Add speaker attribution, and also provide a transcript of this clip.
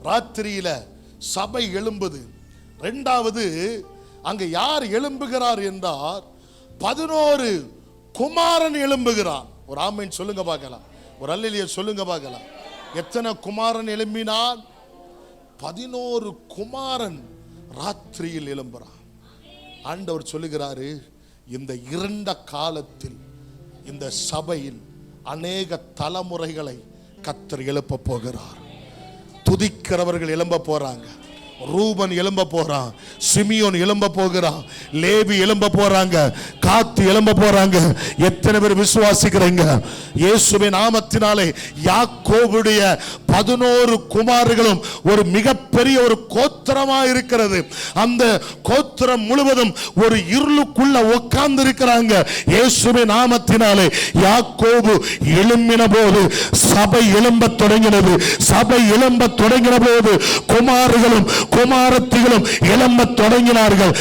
Speaker 1: ராத்திரியில சபை எழும்புது. இரண்டாவது, அங்க யார் எழும்புகிறார் என்றார்? 11 குமாரன் எழும்புகிறான். ஒரு ஆமென் சொல்லுங்க பார்க்கலாம், ஒரு அல்லேலூயா சொல்லுங்க பார்க்கலாம். எத்தனை குமாரன் எழும்பினான்? 11 குமாரன் ராத்திரியில் எழும்புறான். ஆண்டவர் சொல்லுகிறாரு, இந்த இருண்ட காலத்தில் இந்த சபையில் அநேக தலைமுறைகளை கர்த்தர் எழுப்ப போகிறார். துதிக்கிறவர்கள் எழும்ப போறாங்க. ரூபன் எழும்ப போறான், சிமியோன் எழும்ப போகிறான், லேவி எழும்ப போறாங்க, காத்து எழும்ப போறாங்க. எத்தனை பேர் விசுவாசிக்கிறீங்க? இயேசுவின் நாமத்தினாலே யாக்கோபுடைய 11 குமாரர்களும் ஒரு மிகப்பெரிய ஒரு கோத்திரமா இருக்கிறது. அந்த கோத்திரம் முழுவதும் ஒரு இருளுக்குள்ள உட்கார்ந்து இருக்கிறாங்க. இயேசுவின் நாமத்தினாலே யாக்கோபு எழும்பின போது சபை எழும்ப தொடங்கினது. சபை எழும்ப தொடங்கின போது குமாரர்களும் குமாரத்திகளும் எழும்ப தொடங்கினார்கள்.